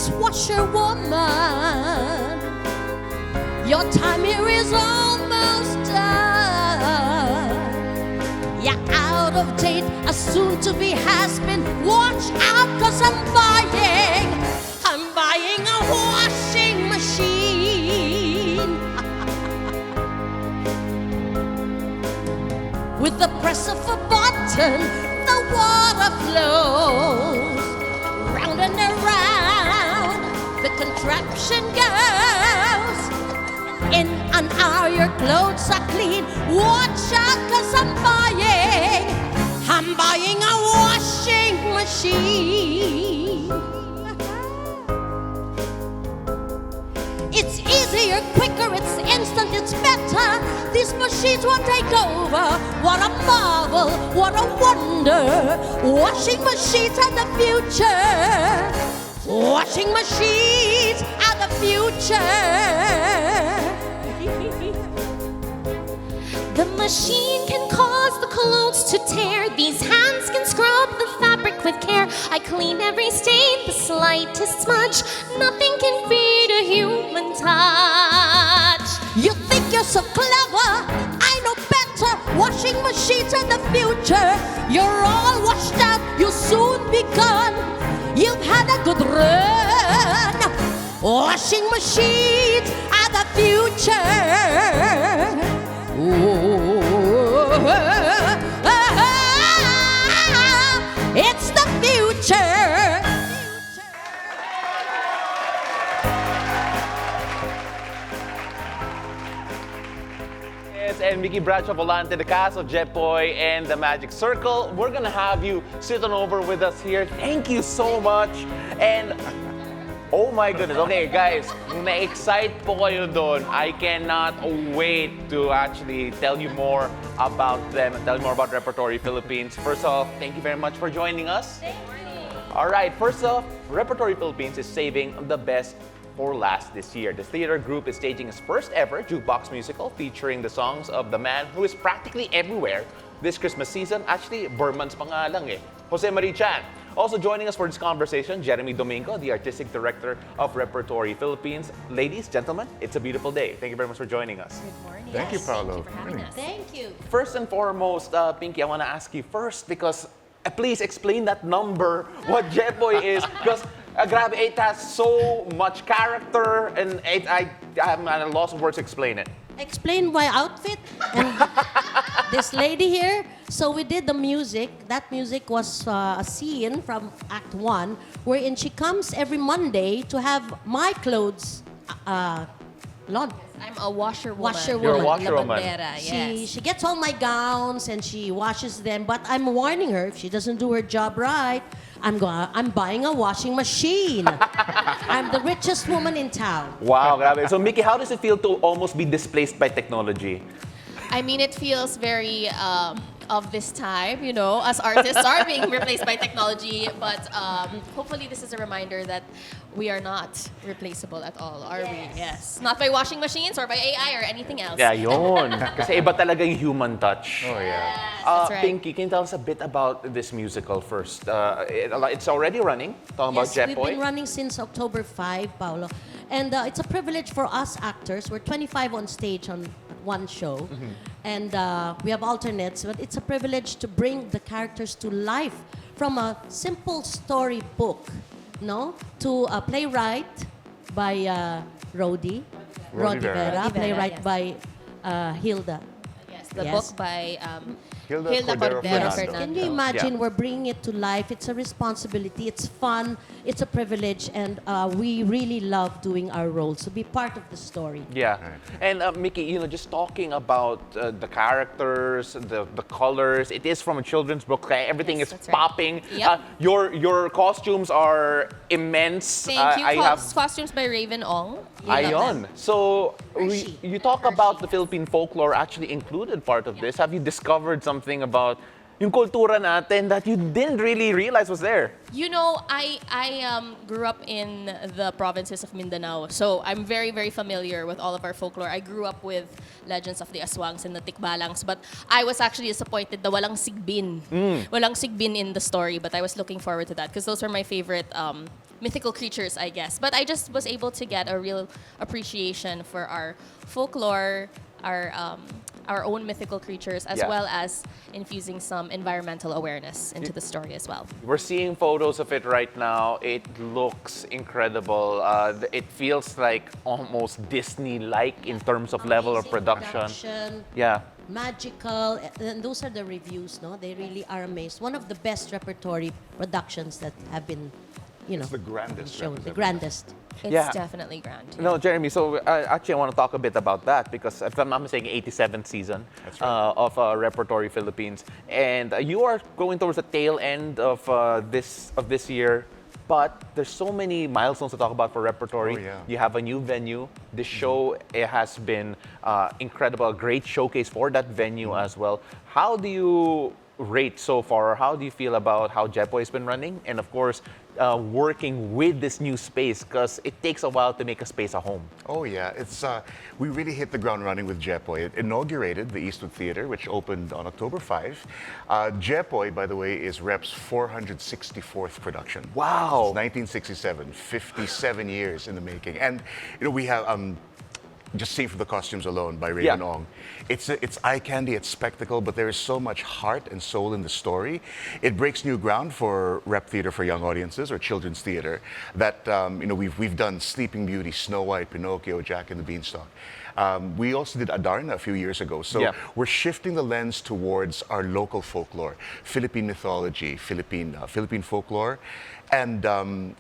dishwasherwoman. Your time here is almost done. You're out of date, a soon-to-be has-been. Watch out, 'cause I'm buying a washing machine. With the press of a button, the water flows round and around. The contraption goes. In an hour, your clothes are clean. Watch out, 'cause I'm buying a washing machine. It's easier, quicker, it's instant, it's better. These machines will take over. What a marvel, what a wonder. Washing machines are the future. Washing machines are the future. The machine can cause the clothes to tear. These hands can scrub the fabric with care. I clean every stain, the slightest smudge. Nothing can beat a human touch. You think you're so clever? I know better. Washing machines are the future. You're all washed out, you'll soon be gone. You've had a good run. Washing machines are the future. It's the future. And Mikkie, Bradshaw-Volante, the cast of Jepoy and the Magic Circle. We're gonna have you sit on over with us here. Thank you so much. And oh my goodness. Okay, guys, na-excite po kayo doon. I cannot wait to actually tell you more about them and tell you more about Repertory Philippines. First off, thank you very much for joining us. Thank you. All right, first off, Repertory Philippines is saving the best for last this year. The theater group is staging its first ever jukebox musical featuring the songs of the man who is practically everywhere this Christmas season. Actually, Burman's pa nga lang eh. Jose Marie Chan. Also joining us for this conversation, Jeremy Domingo, the Artistic Director of Repertory Philippines. Ladies, gentlemen, it's a beautiful day. Thank you very much for joining us. Good morning. Thank you, Paolo. Thank you for having us. Thank you. First and foremost, Pinky, I want to ask you first because please explain that number, what Jepoy is. Because grabe, it has so much character and I'm at a loss of words to explain it. Explain my outfit and this lady here. So we did the music. That music was a scene from Act 1 wherein she comes every Monday to have my clothes laundered. I'm a washerwoman. You're a washerwoman. Lavandera, yes. She gets all my gowns and she washes them, but I'm warning her if she doesn't do her job right, I'm buying a washing machine. I'm the richest woman in town. Wow, grabe. So Mikkie, how does it feel to almost be displaced by technology? I mean, it feels very of this time, you know, as artists are being replaced by technology. But hopefully this is a reminder that we are not replaceable at all, are we? Yes. Not by washing machines or by AI or anything else. Yeah, yun. Kasi iba talaga yung human touch. Oh, yeah. That's right. Pinky, can you tell us a bit about this musical first? It's already running. Talking Yes, about we've Jepoy. been running since October 5, Paolo. And it's a privilege for us actors. We're 25 on stage on one show. And we have alternates, but it's a privilege to bring the characters to life from a simple storybook, no? To a playwright by Rodi Rodi Vera. Vera, Rodi Vera, playwright yes. by Hilda. Yes, the Yes. book by Hilda Hilda Cordero Cordero Fernando. Fernando. Can you imagine Yeah. we're bringing it to life? It's a responsibility, it's fun, it's a privilege, and we really love doing our roles, to be part of the story. Yeah. And Mikkie, you know, just talking about the characters, the colors, it is from a children's book. Everything Yes, is that's right. popping. Yep. Your costumes are immense. Thank you. I have Costumes by Raven Ong. You love Ayon. them. So Hershey. you talk about the Philippine folklore actually included part of this. Have you discovered something about yung kultura natin that you didn't really realize was there? You know, I grew up in the provinces of Mindanao, so I'm very, very familiar with all of our folklore. I grew up with legends of the aswangs and the tikbalangs, but I was actually disappointed that walang sigbin. Walang sigbin in the story, but I was looking forward to that because those were my favorite mythical creatures, I guess. But I just was able to get a real appreciation for our folklore, our own mythical creatures, as Yeah. well as infusing some environmental awareness into the story as well. We're seeing photos of it right now. It looks incredible. It feels like almost Disney-like in terms of level of Amazing production. Yeah. Magical, and those are the reviews, no? They really are amazed. One of the best repertory productions that have been, It's the grandest. shown. representative. The grandest. It's Yeah. definitely grand. No, Jeremy, so actually I want to talk a bit about that because if I'm not mistaken, 87th season That's right. of Repertory Philippines. And you are going towards the tail end of this year, but there's so many milestones to talk about for Repertory. Oh, yeah. You have a new venue. The show it has been incredible, a great showcase for that venue as well. How do you rate so far? How do you feel about how Jepoy has been running? And of course, working with this new space because it takes a while to make a space a home. Oh yeah, it's we really hit the ground running with Jepoy. It inaugurated the Eastwood Theater, which opened on October 5. Jepoy, by the way, is Rep's 464th production. Wow. Since 1967, 57 years in the making. And we have just see for the costumes alone by Raven Yeah. Ong. It's eye candy, it's spectacle, but there is so much heart and soul in the story. It breaks new ground for rep theater for young audiences or children's theater. That we've done Sleeping Beauty, Snow White, Pinocchio, Jack and the Beanstalk. We also did Adarna a few years ago. So Yeah. we're shifting the lens towards our local folklore, Philippine mythology, Philippine folklore, and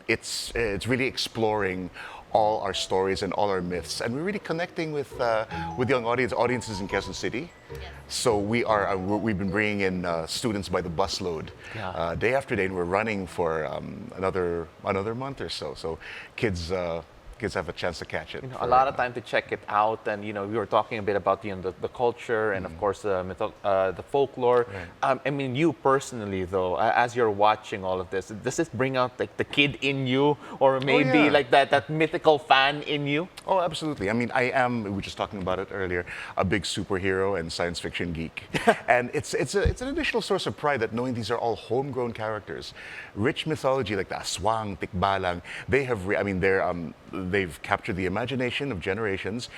it's really exploring all our stories and all our myths, and we're really connecting with young audiences in Quezon City. So we've been bringing in students by the busload, Yeah. day after day, and we're running for another month or so. So kids have a chance to catch it. A lot of time to check it out, and we were talking a bit about the culture and of course the folklore. Right. I mean, you personally though, as you're watching all of this, does this bring out like the kid in you, or maybe yeah. like that mythical fan in you? Oh, absolutely. I mean, we were just talking about it earlier, a big superhero and science fiction geek. And it's an additional source of pride that knowing these are all homegrown characters. Rich mythology like the Aswang, Tikbalang, they've captured the imagination of generations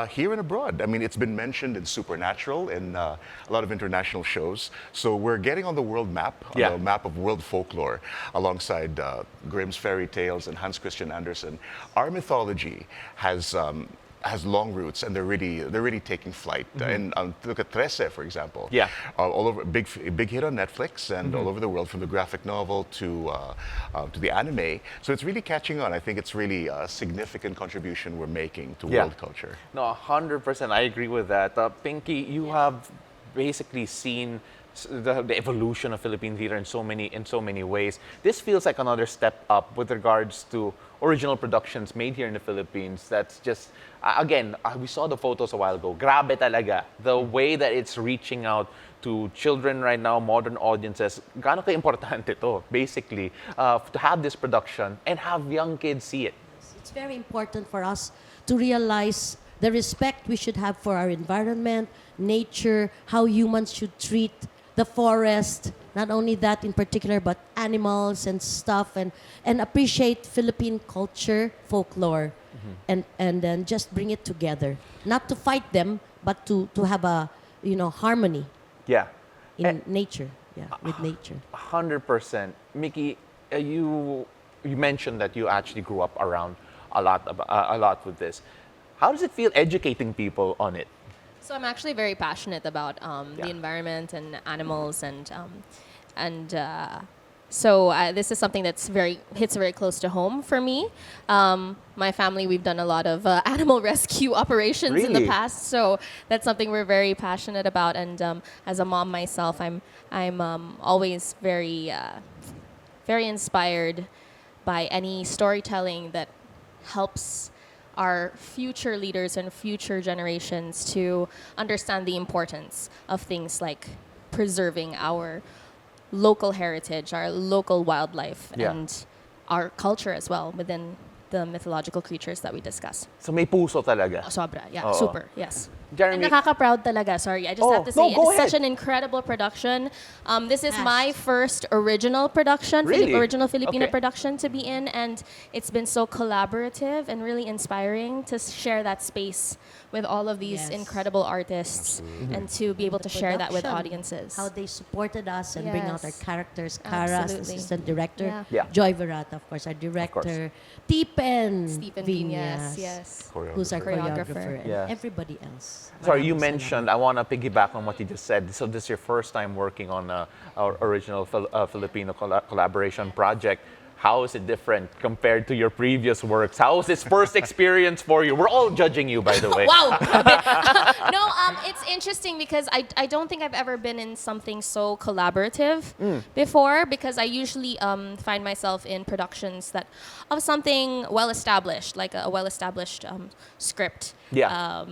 here and abroad. I mean, it's been mentioned in Supernatural in a lot of international shows. So we're getting on the world map, Yeah. the map of world folklore, alongside Grimm's fairy tales and Hans Christian Andersen. Our mythology has long roots, and they're really taking flight. And look at Trece, for example. Yeah. All over, big hit on Netflix and all over the world, from the graphic novel to the anime. So it's really catching on. I think it's really a significant contribution we're making to Yeah. world culture. No, 100%. I agree with that. Pinky, you have basically seen the evolution of Philippine theater in so many ways. This feels like another step up with regards to original productions made here in the Philippines. That's just again, we saw the photos a while ago. Grabe talaga the way that it's reaching out to children right now, modern audiences. Gaano ka-importante to, basically, to have this production and have young kids see it. It's very important for us to realize the respect we should have for our environment, nature, how humans should treat the forest, not only that in particular, but animals and stuff, and appreciate Philippine culture, folklore, and then just bring it together. Not to fight them, but to have a harmony Yeah. in nature, with nature. 100%. Mikkie, you mentioned that you actually grew up around a lot with this. How does it feel educating people on it? So I'm actually very passionate about Yeah. the environment and animals, so this is something that's hits very close to home for me. My family, we've done a lot of animal rescue operations in the Really? past, so that's something we're very passionate about. And as a mom myself, I'm always very inspired by any storytelling that helps our future leaders and future generations to understand the importance of things like preserving our local heritage, our local wildlife, Yeah. and our culture as well within the mythological creatures that we discuss. So may puso talaga. Sobra, yeah, Oo. super, yes. Jeremy. And nakaka-proud talaga. Sorry, I just Oh, have to say, no, go it's such ahead. an incredible production. This is Yes. my first original production, Really? original Filipino Okay. production to be in, and it's been so collaborative and really inspiring to share that space with all of these Yes. incredible artists and to be able to share that with Production, audiences. How they supported us and bring out our Yes. characters. Cara, as Absolutely. assistant director. Yeah. Yeah. Joy Verata, of course, our director. Tipen Stephen Viñas, Viñas, yes. who's our Choreographer. choreographer, and Yeah. everybody else. Sorry, you Maraming mentioned, I want to piggyback on what you just said. So this is your first time working on our original Filipino collaboration project. How is it different compared to your previous works? How was this first experience for you? We're all judging you, by the way. Wow. No, it's interesting because I don't think I've ever been in something so collaborative before, because I usually find myself in productions that of something well established, like a well established script. Yeah.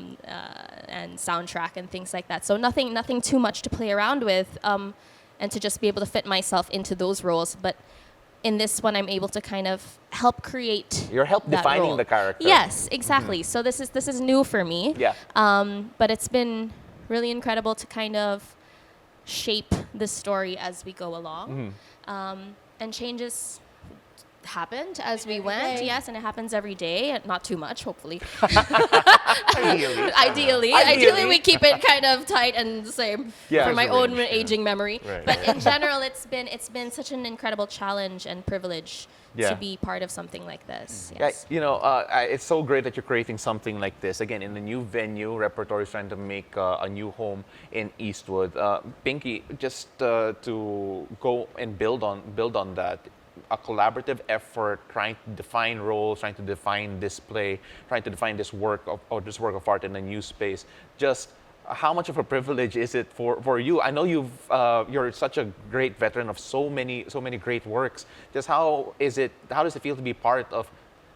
And soundtrack and things like that. So nothing too much to play around with, and to just be able to fit myself into those roles. But in this one, I'm able to kind of help create. You're help that defining role. the character. Yes, exactly. So this is new for me. Yeah. But it's been really incredible to kind of shape the story as we go along, and changes happened as we went. day. Yes, and it happens every day. Not too much, hopefully. Ideally. Ideally, we keep it kind of tight and the same Yeah. for my There's a own range, yeah. aging memory. Right. But in general, it's been such an incredible challenge and privilege Yeah. to be part of something like this. Yeah, Yes. you know, it's so great that you're creating something like this. Again, in a new venue, Repertory is trying to make a new home in Eastwood. Pinky, just to go and build on that, a collaborative effort, trying to define roles, trying to define display, trying to define this work of art in a new space. Just how much of a privilege is it for you? I know you're such a great veteran of so many great works. Just how does it feel to be part of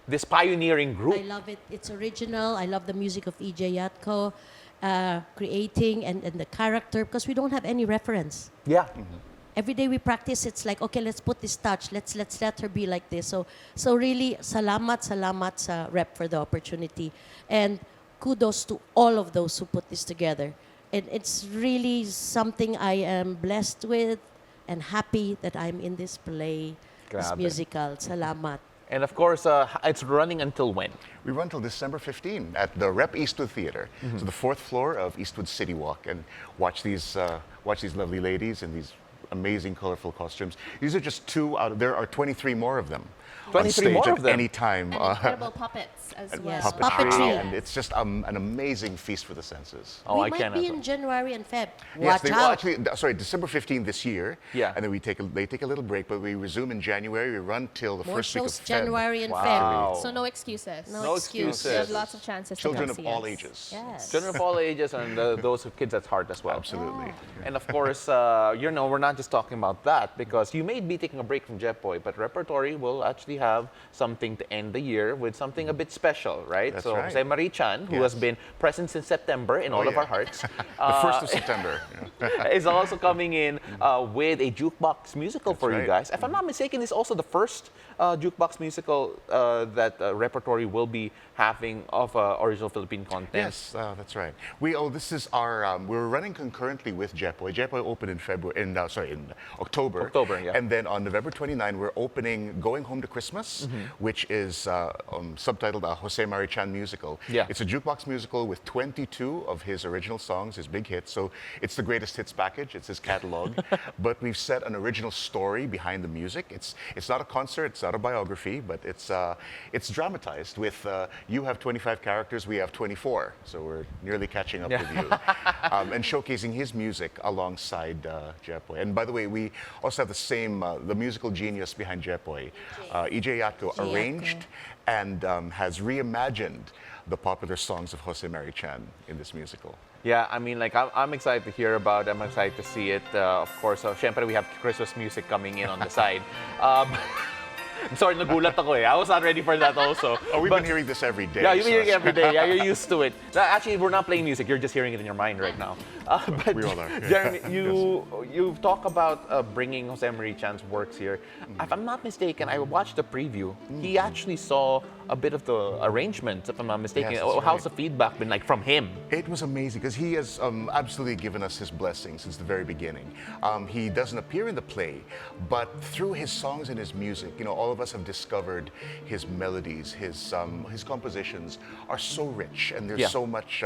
this pioneering group? I love it. It's original. I love the music of EJ Yatko, creating and the character, because we don't have any reference. Yeah. Every day we practice, it's like, okay, let's put this touch. Let's let her be like this. So really, salamat sa Rep for the opportunity. And kudos to all of those who put this together. And it's really something I am blessed with and happy that I'm in this play, this Grabe. musical. Salamat. And of course, it's running until when? We run till December 15 at the Rep Eastwood Theater, so the fourth floor of Eastwood City Walk, and watch these lovely ladies in these amazing, colorful costumes. These are just two out of, there are 23 more of them. 23 on stage more at of them? any time. And incredible puppets as well. Yes, Puppetry, puppetry. and it's just an amazing feast for the senses. Oh, we I might cannot. be in January and Feb. Yes, Watch they will out. actually. Sorry, December 15 this year. Yeah. And then they take a little break, but we resume in January. We run till the More first week of shows Feb. January and Wow. Feb. So no excuses. No excuses. You have lots of chances Children to of come see all us. ages. Yes. Children of all ages and those with kids at heart as well. Absolutely. And of course, we're not just talking about that, because you may be taking a break from Jepoy, but Repertory will actually have something to end the year with something a bit special, right? That's so right. Jose Marie-chan, who has Yes. been present since September in all of yeah. our hearts, The 1st of September. is also coming in with a jukebox musical for you right. guys. If I'm not mistaken, it's also the first jukebox musical that Repertory will be having of original Philippine content. Yes, that's right. This is our. We're running concurrently with Jepoy. Jepoy opened in in October. October, yeah. And then on November 29, we're opening Going Home to Christmas, which is subtitled a Jose Marie-Chan musical. Yeah. It's a jukebox musical with 22 of his original songs, his big hits. So it's the greatest hits package. It's his catalog. But we've set an original story behind the music. It's not a concert. It's not a biography, but it's dramatized with. You have 25 characters, we have 24, so we're nearly catching up with you. And showcasing his music alongside Jepoy. And by the way, we also have the musical genius behind Jepoy, EJ Yatko, Yatko. arranged and has reimagined the popular songs of Jose Marie-Chan in this musical. Yeah, I mean, like, I'm excited to hear about it. I'm excited to see it. Of course, syempre, we have Christmas music coming in on the side. Sorry, nagulat ako eh. I was not ready for that also. Oh, we've But- been hearing this every day. Yeah, you've been so- hearing it every day. Yeah, you're used to it. Actually, we're not playing music. You're just hearing it in your mind right now. But we all are. Jeremy, you talk about bringing Jose Marie Chan's works here. If I'm not mistaken, I watched the preview. He actually saw a bit of the arrangement, if I'm not mistaken. Yes, that's How's right. the feedback been like from him? It was amazing because he has absolutely given us his blessing since the very beginning. He doesn't appear in the play, but through his songs and his music, all of us have discovered his melodies, his compositions are so rich, and there's Yeah. so much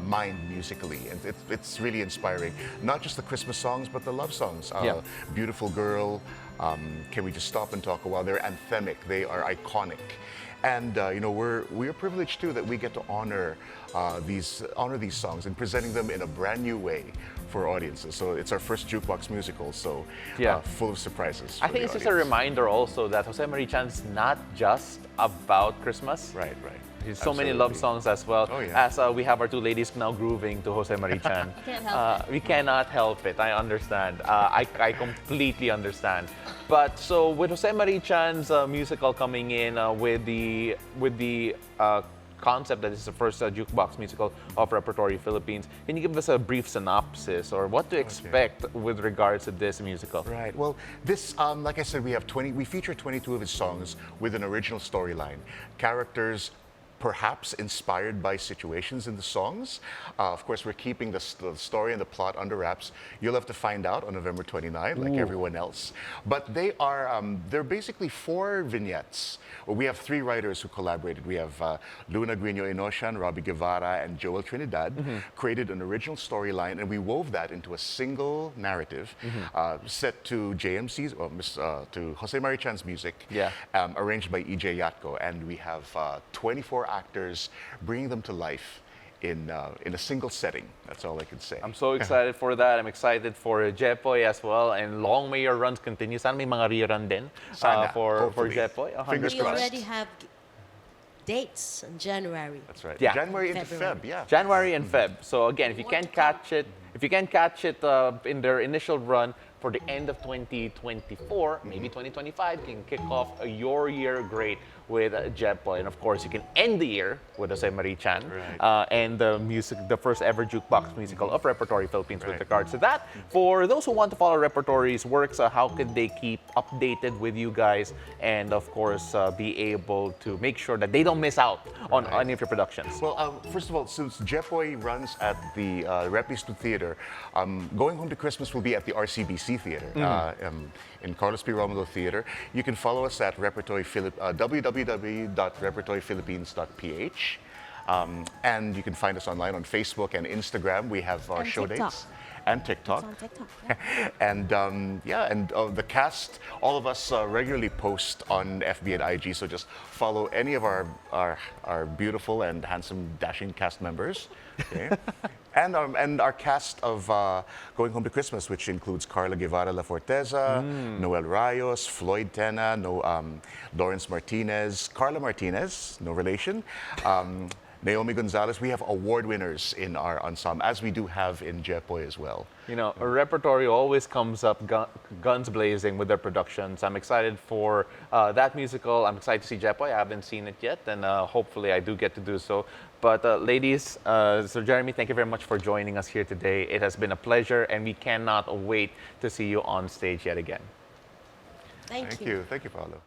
mind musically, and it's really inspiring. Not just the Christmas songs, but the love songs. Yeah. Beautiful Girl, Can We Just Stop and Talk a While? They're anthemic. They are iconic. And we're privileged too that we get to honor these songs and presenting them in a brand new way for audiences. So it's our first jukebox musical, so Yeah. full of surprises. I for think the it's just a audience. reminder also that Jose Marie Chan's not just about Christmas. Right. There's so many Absolutely. love songs as well. Oh, yeah. As we have our two ladies now grooving to Jose Marie Chan. Can't help We cannot help it. I understand. I completely understand. But so with Jose Marie Chan's musical coming in with the concept that this is the first jukebox musical of Repertory Philippines, can you give us a brief synopsis or what to expect with regards to this musical? Right. Well, this, like I said, we feature 22 of his songs with an original storyline. Characters perhaps inspired by situations in the songs. Of course, we're keeping the story and the plot under wraps. You'll have to find out on November 29, like everyone else. But they're basically 4 vignettes. We have 3 writers who collaborated. We have Luna Guino-Inoshan, Robbie Guevara, and Joel Trinidad created an original storyline, and we wove that into a single narrative set to JMC's, to Jose Marie Chan's music, Yeah. arranged by EJ Yatko. And we have 24 actors bringing them to life in a single setting. That's all I can say. I'm so excited for that. I'm excited for Jepoy as well. And long may your runs continue. Sana may mga rerun din Sana, for hopefully. Jepoy. Fingers We crossed. already have dates in January. That's right. Yeah. January into February. Feb, yeah. January and Feb. So again, if you can't catch it in their initial run for the end of 2024, maybe 2025, you can kick off your year great with Jepoy. And of course, you can end the year with Jose Marie Chan Right. and the first ever jukebox musical of Repertory Philippines with Right. regards to that. For those who want to follow Repertory's works, how could they keep updated with you guys and of course be able to make sure that they don't miss out on any of your productions? Well, first of all, since Jepoy runs at the Repistu Theater, Going Home to Christmas will be at the RCBC Theater in Carlos P. Romulo Theater. You can follow us at www.repertoryphilippines.ph. And you can find us online on Facebook and Instagram. We have our And show TikTok. dates. And TikTok. It's on TikTok. Yeah. And the cast, all of us regularly post on FB and IG, so just follow any of our beautiful and handsome, dashing cast members. Okay? And our cast of Going Home to Christmas, which includes Carla Guevara La Forteza, Noel Rayos, Floyd Tena, Lawrence Martinez, Carla Martinez, no relation, Naomi Gonzalez. We have award winners in our ensemble, as we do have in Jepoy as well. You know, Repertory always comes up guns blazing with their productions. I'm excited for that musical. I'm excited to see Jepoy. I haven't seen it yet, and hopefully I do get to do so. But ladies, Sir Jeremy, thank you very much for joining us here today. It has been a pleasure, and we cannot wait to see you on stage yet again. Thank you. Thank you. Thank you, Paolo.